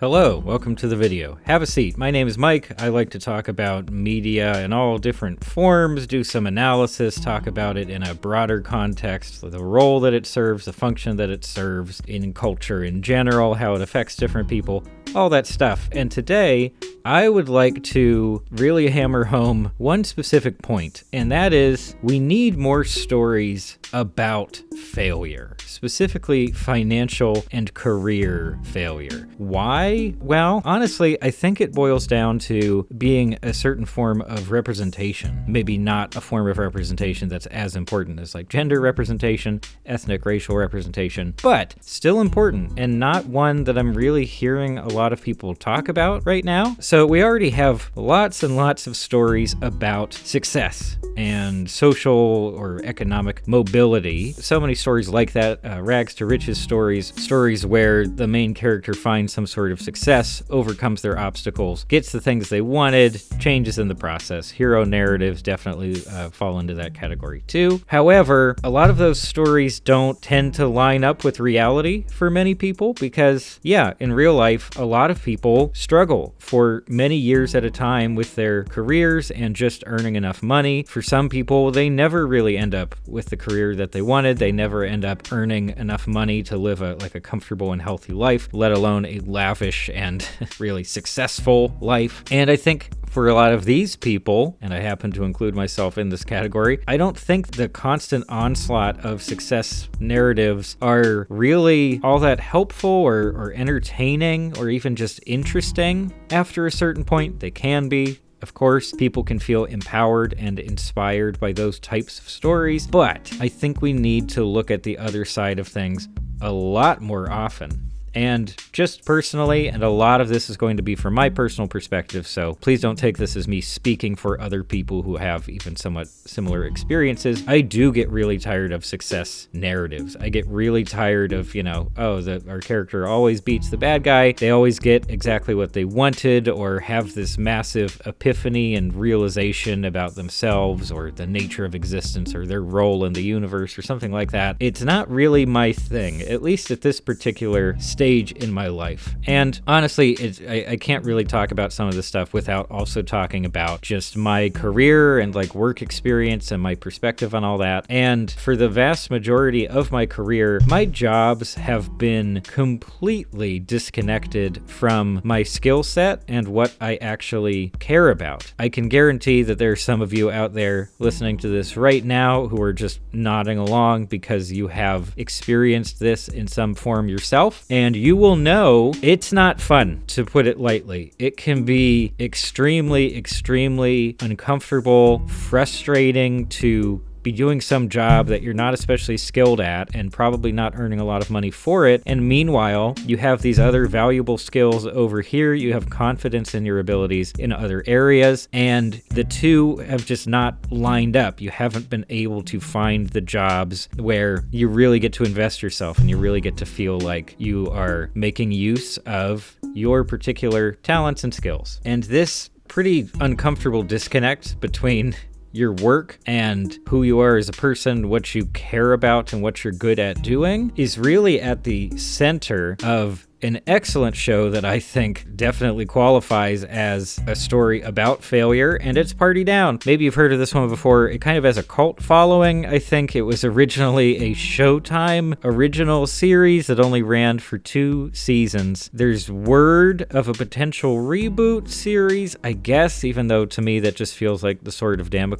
Hello, welcome to the video. Have a seat. My name is Mike. I like to talk about media in all different forms, do some analysis, talk about it in a broader context, the role that it serves, the function that it serves in culture in general, how it affects different people, all that stuff. And today, I would like to really hammer home one specific point, and that is we need more stories about failure, specifically financial and career failure. Why? Well, honestly, I think it boils down to being a certain form of representation. Maybe not a form of representation that's as important as like gender representation, ethnic, racial representation, but still important and not one that I'm really hearing a lot of people talk about right now. So we already have lots and lots of stories about success and social or economic mobility. So many stories like that, rags to riches stories where the main character finds some sort of success, overcomes their obstacles, gets the things they wanted, changes in the process. Hero narratives definitely fall into that category too. However, a lot of those stories don't tend to line up with reality for many people because, yeah, in real life, a lot of people struggle for many years at a time with their careers and just earning enough money. For some people, they never really end up with the career that they wanted. They never end up earning enough money to live a comfortable and healthy life, let alone a lavish and really successful life. And I think for a lot of these people, and I happen to include myself in this category, I don't think the constant onslaught of success narratives are really all that helpful or entertaining or even just interesting. After a certain point, they can be. Of course, people can feel empowered and inspired by those types of stories, but I think we need to look at the other side of things a lot more often. And just personally, and a lot of this is going to be from my personal perspective, so please don't take this as me speaking for other people who have even somewhat similar experiences. I do get really tired of success narratives. I get really tired of, our character always beats the bad guy. They always get exactly what they wanted or have this massive epiphany and realization about themselves or the nature of existence or their role in the universe or something like that. It's not really my thing, at least at this particular stage in my life. And honestly, I can't really talk about some of this stuff without also talking about just my career and work experience and my perspective on all that. And for the vast majority of my career, my jobs have been completely disconnected from my skill set and what I actually care about. I can guarantee that there are some of you out there listening to this right now who are just nodding along because you have experienced this in some form yourself, and you will know it's not fun, to put it lightly. It can be extremely, extremely uncomfortable, frustrating to be doing some job that you're not especially skilled at and probably not earning a lot of money for it. And meanwhile, you have these other valuable skills over here. You have confidence in your abilities in other areas, and the two have just not lined up. You haven't been able to find the jobs where you really get to invest yourself and you really get to feel like you are making use of your particular talents and skills. And this pretty uncomfortable disconnect between your work and who you are as a person, what you care about and what you're good at doing is really at the center of an excellent show that I think definitely qualifies as a story about failure, and it's Party Down. Maybe you've heard of this one before. It kind of has a cult following. I think it was originally a Showtime original series that only ran for 2 seasons. There's word of a potential reboot series, I guess, even though to me that just feels like the sword of Damocles.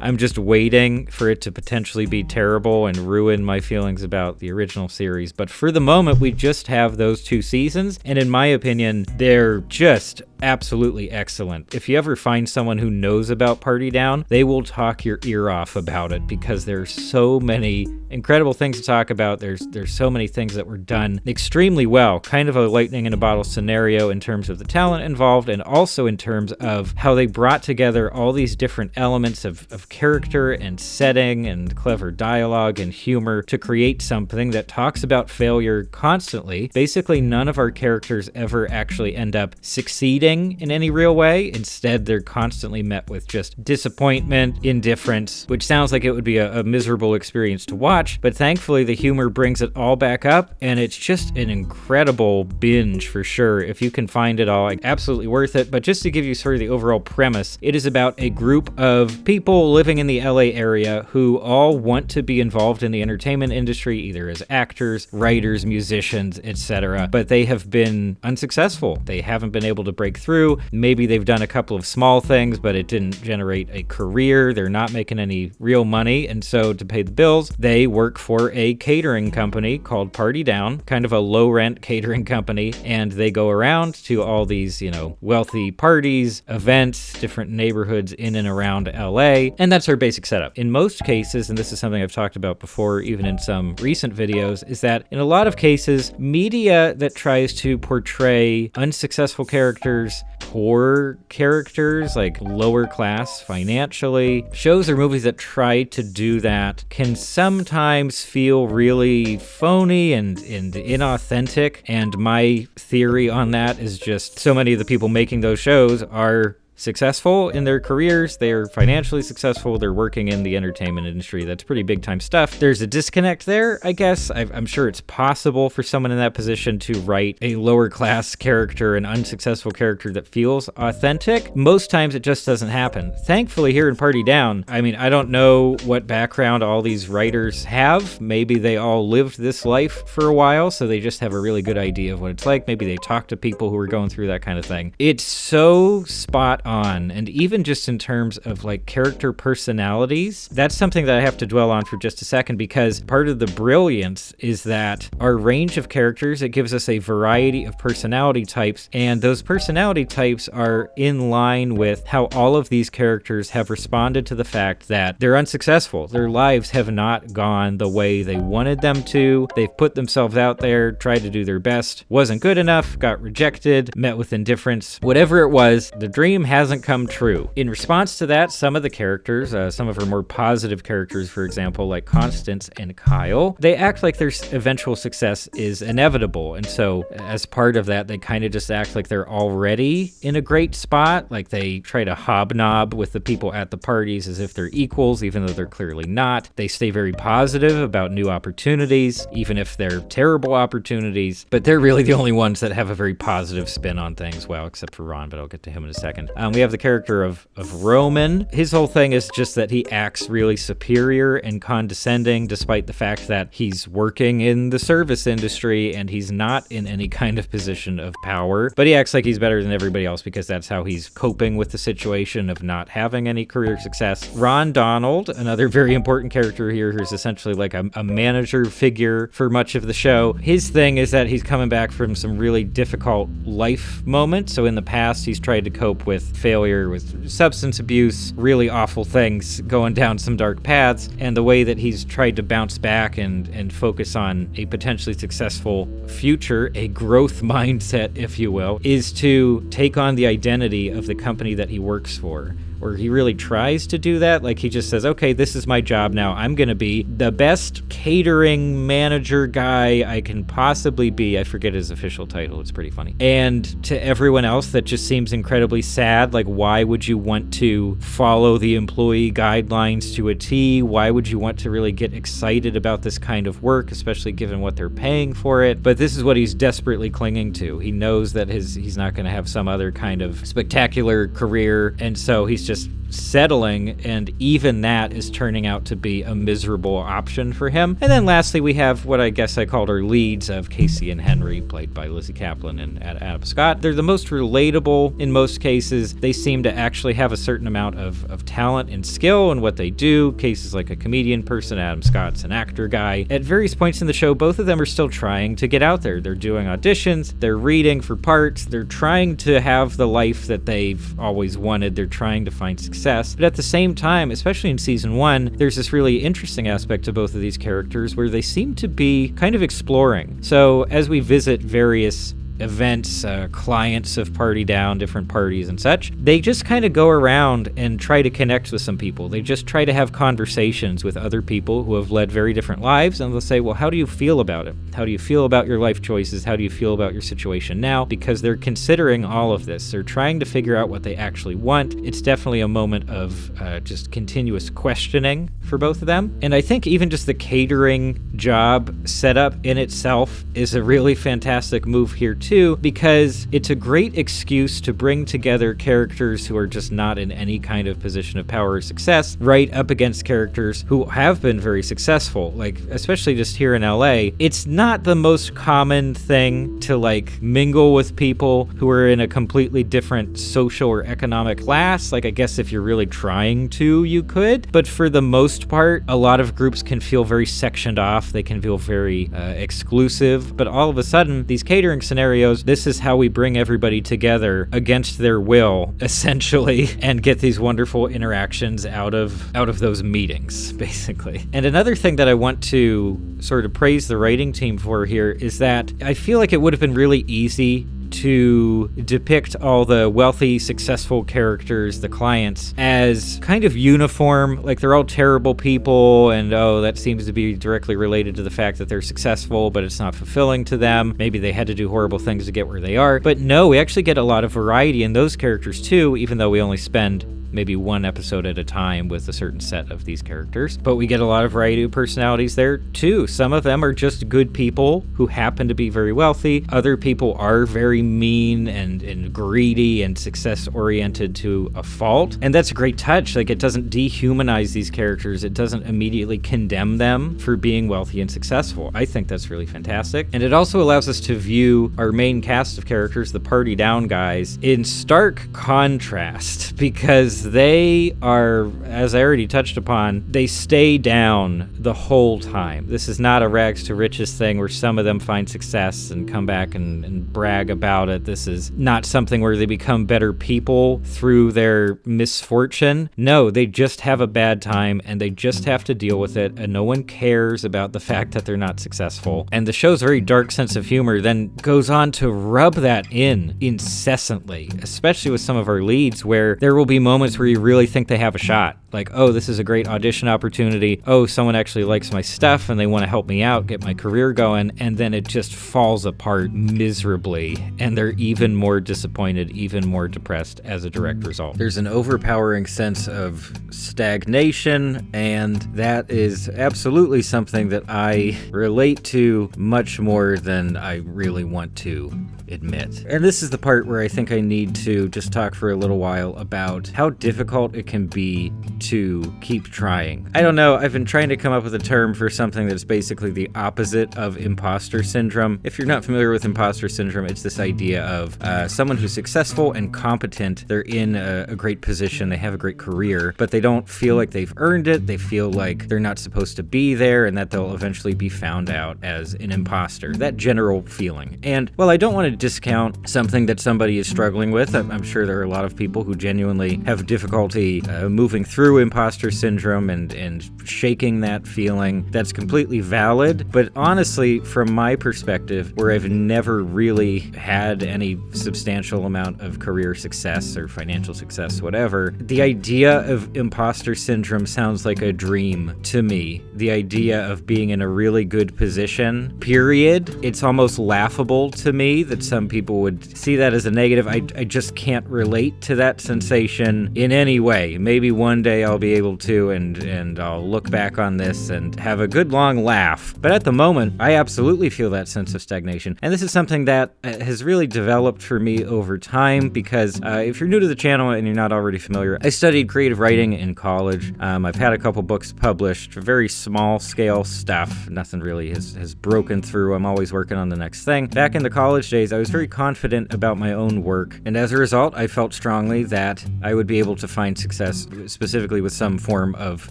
I'm just waiting for it to potentially be terrible and ruin my feelings about the original series. But for the moment, we just have those 2 seasons, and in my opinion, they're just absolutely excellent. If you ever find someone who knows about Party Down, they will talk your ear off about it because there's so many incredible things to talk about. There's so many things that were done extremely well, kind of a lightning in a bottle scenario in terms of the talent involved and also in terms of how they brought together all these different elements of character and setting and clever dialogue and humor to create something that talks about failure constantly. Basically, none of our characters ever actually end up succeeding exciting in any real way. Instead, they're constantly met with just disappointment, indifference, which sounds like it would be a miserable experience to watch, but thankfully the humor brings it all back up, and it's just an incredible binge for sure. If you can find it all, like, absolutely worth it. But just to give you sort of the overall premise, it is about a group of people living in the LA area who all want to be involved in the entertainment industry, either as actors, writers, musicians, etc., but they have been unsuccessful. They haven't been able to break through. Maybe they've done a couple of small things, but it didn't generate a career. They're not making any real money, and so to pay the bills, they work for a catering company called Party Down, kind of a low-rent catering company, and they go around to all these, wealthy parties, events, different neighborhoods in and around LA, and that's our basic setup. In most cases, and this is something I've talked about before, even in some recent videos, is that in a lot of cases, media that tries to portray unsuccessful characters, poor characters, like lower class financially, shows or movies that try to do that can sometimes feel really phony and inauthentic. And my theory on that is just so many of the people making those shows are successful in their careers, they're financially successful, they're working in the entertainment industry. That's pretty big time stuff. There's a disconnect there, I guess. I'm sure it's possible for someone in that position to write a lower class character, an unsuccessful character that feels authentic. Most times it just doesn't happen. Thankfully here in Party Down, I don't know what background all these writers have. Maybe they all lived this life for a while, so they just have a really good idea of what it's like. Maybe they talk to people who are going through that kind of thing. It's so spot on, and even just in terms of like character personalities, that's something that I have to dwell on for just a second, because part of the brilliance is that our range of characters, it gives us a variety of personality types, and those personality types are in line with how all of these characters have responded to the fact that they're unsuccessful. Their lives have not gone the way they wanted them to. They've put themselves out there, tried to do their best, wasn't good enough, got rejected, met with indifference. Whatever it was, the dream hasn't come true. In response to that, some of the characters, some of her more positive characters, for example, like Constance and Kyle, they act like their eventual success is inevitable. And so as part of that, they kind of just act like they're already in a great spot. Like they try to hobnob with the people at the parties as if they're equals, even though they're clearly not. They stay very positive about new opportunities, even if they're terrible opportunities. But they're really the only ones that have a very positive spin on things. Well, except for Ron, but I'll get to him in a second. We have the character of Roman. His whole thing is just that he acts really superior and condescending, despite the fact that he's working in the service industry and he's not in any kind of position of power. But he acts like he's better than everybody else because that's how he's coping with the situation of not having any career success. Ron Donald, another very important character here, who's essentially like a manager figure for much of the show. His thing is that he's coming back from some really difficult life moments. So in the past, he's tried to cope with failure, with substance abuse, really awful things, going down some dark paths, and the way that he's tried to bounce back and focus on a potentially successful future, a growth mindset, if you will, is to take on the identity of the company that he works for. Or he really tries to do that. Like he just says, okay, this is my job now. I'm going to be the best catering manager guy I can possibly be. I forget his official title. It's pretty funny. And to everyone else, that just seems incredibly sad. Like, why would you want to follow the employee guidelines to a T? Why would you want to really get excited about this kind of work, especially given what they're paying for it? But this is what he's desperately clinging to. He knows that he's not going to have some other kind of spectacular career, and so he's just settling, and even that is turning out to be a miserable option for him. And then lastly, we have what I guess I called our leads of Casey and Henry, played by Lizzie Kaplan and Adam Scott. They're the most relatable in most cases. They seem to actually have a certain amount of talent and skill in what they do. Casey's like a comedian person, Adam Scott's an actor guy. At various points in the show, both of them are still trying to get out there. They're doing auditions, they're reading for parts, they're trying to have the life that they've always wanted, they're trying to find success. But at the same time, especially in season 1, there's this really interesting aspect to both of these characters where they seem to be kind of exploring. So as we visit various events, clients of Party Down, different parties and such, they just kind of go around and try to connect with some people. They just try to have conversations with other people who have led very different lives, and they'll say, well, how do you feel about it? How do you feel about your life choices? How do you feel about your situation now? Because they're considering all of this. They're trying to figure out what they actually want. It's definitely a moment of just continuous questioning for both of them. And I think even just the catering job setup in itself is a really fantastic move here too, because it's a great excuse to bring together characters who are just not in any kind of position of power or success right up against characters who have been very successful. Like, especially just here in LA, it's not the most common thing to like mingle with people who are in a completely different social or economic class. Like, I guess if you're really trying to, you could, but for the most part, a lot of groups can feel very sectioned off. They can feel very exclusive, but all of a sudden, these catering scenarios, this is how we bring everybody together against their will, essentially, and get these wonderful interactions out of those meetings, basically. And another thing that I want to sort of praise the writing team for here is that I feel like it would have been really easy to depict all the wealthy, successful characters, the clients, as kind of uniform, like they're all terrible people, and oh, that seems to be directly related to the fact that they're successful, but it's not fulfilling to them. Maybe they had to do horrible things to get where they are. But no, we actually get a lot of variety in those characters too, even though we only spend maybe one episode at a time with a certain set of these characters. But we get a lot of variety of personalities there too. Some of them are just good people who happen to be very wealthy. Other people are very mean and greedy and success-oriented to a fault. And that's a great touch. Like, it doesn't dehumanize these characters. It doesn't immediately condemn them for being wealthy and successful. I think that's really fantastic. And it also allows us to view our main cast of characters, the Party Down guys, in stark contrast, because they are, as I already touched upon, they stay down the whole time. This is not a rags to riches thing where some of them find success and come back and brag about it. This is not something where they become better people through their misfortune. No, they just have a bad time and they just have to deal with it, and no one cares about the fact that they're not successful. And the show's very dark sense of humor then goes on to rub that in incessantly, especially with some of our leads, where there will be moments where you really think they have a shot. Like, oh, this is a great audition opportunity. Oh, someone actually likes my stuff and they want to help me out, get my career going. And then it just falls apart miserably. And they're even more disappointed, even more depressed as a direct result. There's an overpowering sense of stagnation, and that is absolutely something that I relate to much more than I really want to admit. And this is the part where I think I need to just talk for a little while about how difficult it can be to keep trying. I don't know, I've been trying to come up with a term for something that's basically the opposite of imposter syndrome. If you're not familiar with imposter syndrome, it's this idea of someone who's successful and competent. They're in a great position, they have a great career, but they don't feel like they've earned it. They feel like they're not supposed to be there and that they'll eventually be found out as an imposter. That general feeling. And while I don't want to discount something that somebody is struggling with, I'm sure there are a lot of people who genuinely have difficulty moving through imposter syndrome and shaking that feeling. That's completely valid. But honestly, from my perspective, where I've never really had any substantial amount of career success or financial success, whatever, the idea of imposter syndrome sounds like a dream to me. The idea of being in a really good position, period. It's almost laughable to me that some people would see that as a negative. I just can't relate to that sensation in any way. Maybe one day I'll be able to, and I'll look back on this and have a good long laugh. But at the moment, I absolutely feel that sense of stagnation. And this is something that has really developed for me over time, because if you're new to the channel and you're not already familiar, I studied creative writing in college. I've had a couple books published, very small scale stuff. Nothing really has broken through. I'm always working on the next thing. Back in the college days, I was very confident about my own work. And as a result, I felt strongly that I would be able to find success, specifically with some form of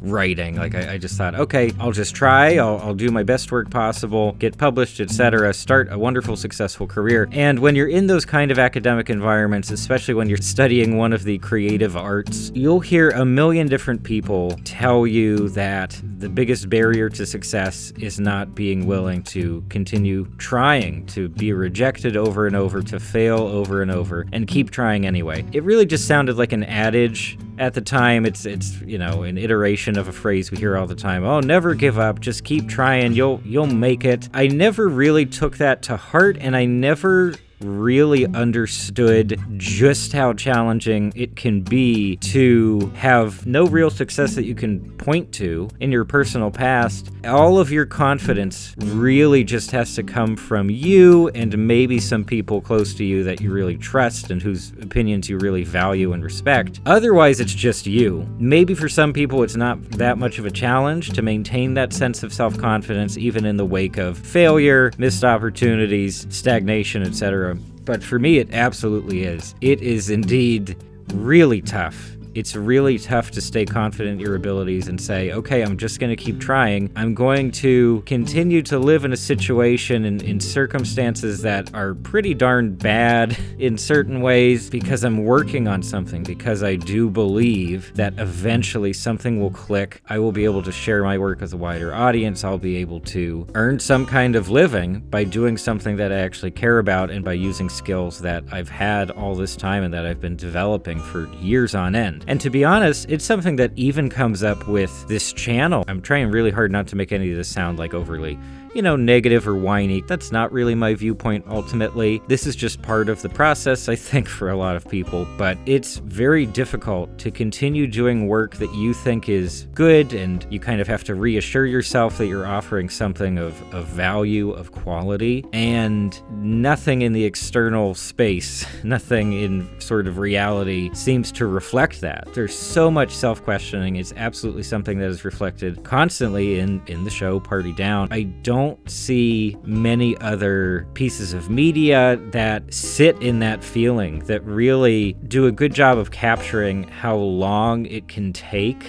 writing. Like, I just thought, okay, I'll just try, I'll do my best work possible, get published, etc., start a wonderful, successful career. And when you're in those kind of academic environments, especially when you're studying one of the creative arts, you'll hear a million different people tell you that the biggest barrier to success is not being willing to continue trying, to be rejected over over and over, to fail over and over, and keep trying anyway. It really just sounded like an adage at the time. It's an iteration of a phrase we hear all the time. Oh, never give up, just keep trying, you'll make it. I never really took that to heart, and I never really understood just how challenging it can be to have no real success that you can point to in your personal past. All of your confidence really just has to come from you and maybe some people close to you that you really trust and whose opinions you really value and respect. Otherwise, it's just you. Maybe for some people, it's not that much of a challenge to maintain that sense of self-confidence, even in the wake of failure, missed opportunities, stagnation, etc. But for me, it absolutely is. It is indeed really tough. It's really tough to stay confident in your abilities and say, okay, I'm just going to keep trying. I'm going to continue to live in a situation in circumstances that are pretty darn bad in certain ways because I'm working on something, because I do believe that eventually something will click. I will be able to share my work with a wider audience. I'll be able to earn some kind of living by doing something that I actually care about and by using skills that I've had all this time and that I've been developing for years on end. And to be honest, it's something that even comes up with this channel. I'm trying really hard not to make any of this sound like overly, negative or whiny. That's not really my viewpoint ultimately. This is just part of the process, I think, for a lot of people. But it's very difficult to continue doing work that you think is good, and you kind of have to reassure yourself that you're offering something of value, of quality, and nothing in the external space, nothing in sort of reality seems to reflect that. There's so much self-questioning. It's absolutely something that is reflected constantly in the show Party Down. I don't see many other pieces of media that sit in that feeling, that really do a good job of capturing how long it can take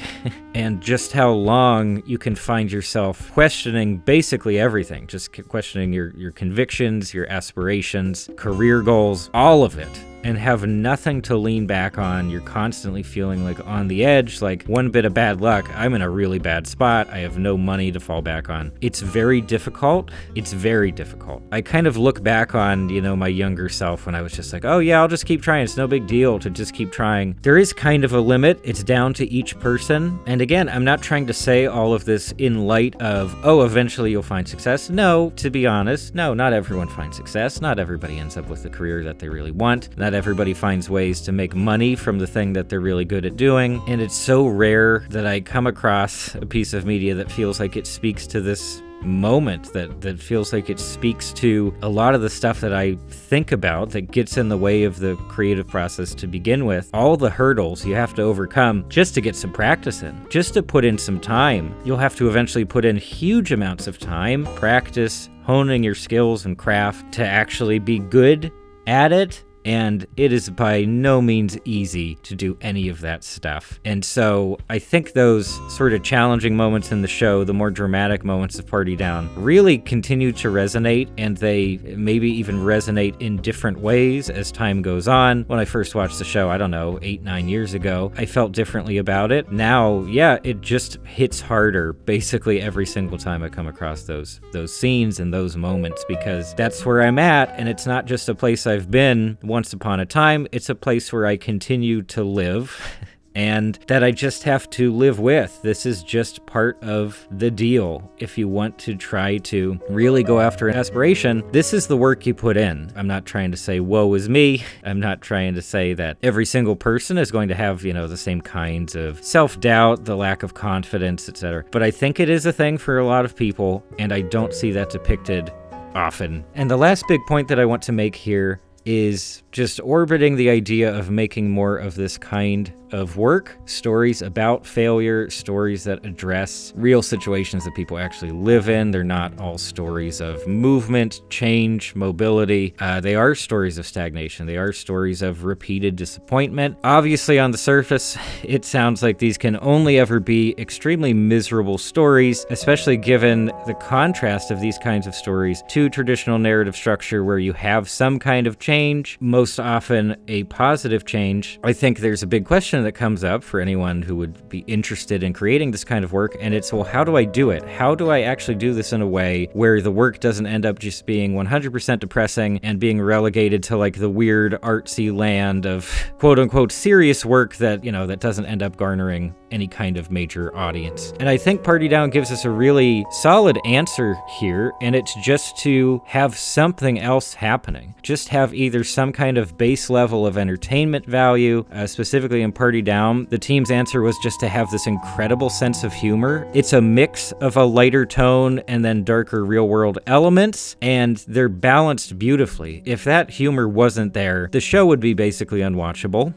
and just how long you can find yourself questioning basically everything, just questioning your convictions, your aspirations, career goals, all of it, and have nothing to lean back on. You're constantly feeling like on the edge, like one bit of bad luck, I'm in a really bad spot, I have no money to fall back on. It's very difficult. It's very difficult. I kind of look back on, my younger self when I was just like, oh yeah, I'll just keep trying. It's no big deal to just keep trying. There is kind of a limit. It's down to each person. And again, I'm not trying to say all of this in light of, oh, eventually you'll find success. No, to be honest, no, not everyone finds success. Not everybody ends up with the career that they really want. Not everybody finds ways to make money from the thing that they're really good at doing. And it's so rare that I come across a piece of media that feels like it speaks to this moment, that feels like it speaks to a lot of the stuff that I think about that gets in the way of the creative process to begin with. All the hurdles you have to overcome just to get some practice in, just to put in some time. You'll have to eventually put in huge amounts of time, practice, honing your skills and craft to actually be good at it. And it is by no means easy to do any of that stuff. And so I think those sort of challenging moments in the show, the more dramatic moments of Party Down, really continue to resonate, and they maybe even resonate in different ways as time goes on. When I first watched the show, 8-9 years ago, I felt differently about it. Now, yeah, it just hits harder basically every single time I come across those scenes and those moments, because that's where I'm at, and it's not just a place I've been once upon a time, it's a place where I continue to live and that I just have to live with. This is just part of the deal. If you want to try to really go after an aspiration, this is the work you put in. I'm not trying to say, woe is me. I'm not trying to say that every single person is going to have, the same kinds of self-doubt, the lack of confidence, etc. But I think it is a thing for a lot of people, and I don't see that depicted often. And the last big point that I want to make here is just orbiting the idea of making more of this kind of work, stories about failure, stories that address real situations that people actually live in. They're not all stories of movement, change, mobility. They are stories of stagnation. They are stories of repeated disappointment. Obviously, on the surface, it sounds like these can only ever be extremely miserable stories, especially given the contrast of these kinds of stories to traditional narrative structure where you have some kind of change. Most most often a positive change. I think there's a big question that comes up for anyone who would be interested in creating this kind of work, and it's, well, how do I do it? How do I actually do this in a way where the work doesn't end up just being 100% depressing and being relegated to like the weird artsy land of quote unquote serious work that, that doesn't end up garnering any kind of major audience? And I think Party Down gives us a really solid answer here, and it's just to have something else happening. Just have either some kind of base level of entertainment value. Specifically in Party Down, the team's answer was just to have this incredible sense of humor. It's a mix of a lighter tone and then darker real-world elements, and they're balanced beautifully. If that humor wasn't there, the show would be basically unwatchable.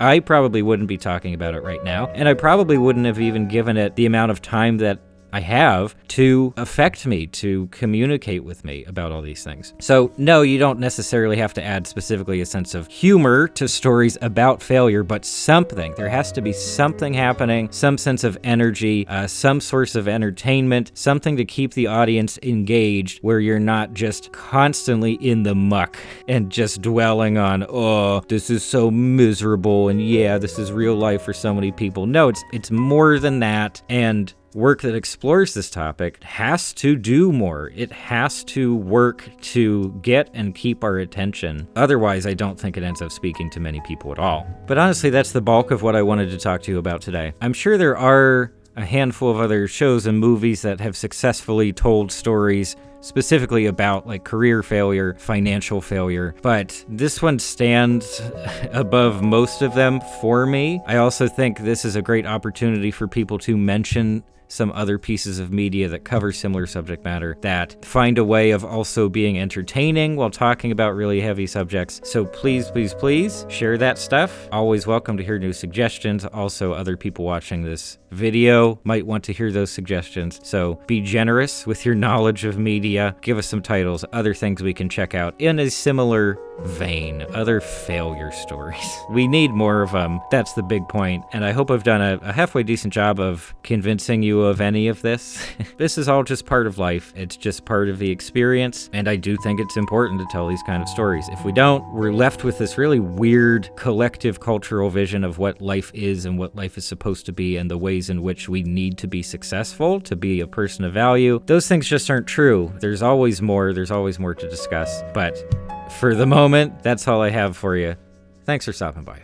I probably wouldn't be talking about it right now, and I probably wouldn't have even given it the amount of time that I have to affect me, to communicate with me about all these things. So no, you don't necessarily have to add specifically a sense of humor to stories about failure, but something. There has to be something happening, some sense of energy, some source of entertainment, something to keep the audience engaged where you're not just constantly in the muck and just dwelling on, oh, this is so miserable, and yeah, this is real life for so many people. No, it's more than that, and work that explores this topic has to do more. It has to work to get and keep our attention. Otherwise, I don't think it ends up speaking to many people at all. But honestly, that's the bulk of what I wanted to talk to you about today. I'm sure there are a handful of other shows and movies that have successfully told stories specifically about like career failure, financial failure, but this one stands above most of them for me. I also think this is a great opportunity for people to mention some other pieces of media that cover similar subject matter, that find a way of also being entertaining while talking about really heavy subjects. So please, please, please share that stuff. Always welcome to hear new suggestions. Also, other people watching this video might want to hear those suggestions. So be generous with your knowledge of media. Give us some titles, other things we can check out in a similar vein, other failure stories. We need more of them. That's the big point. And I hope I've done a halfway decent job of convincing you of any of this. This is all just part of life. It's just part of the experience. And I do think it's important to tell these kind of stories. If we don't, we're left with this really weird collective cultural vision of what life is and what life is supposed to be and the ways in which we need to be successful, to be a person of value. Those things just aren't true. There's always more. There's always more to discuss. But for the moment, that's all I have for you. Thanks for stopping by.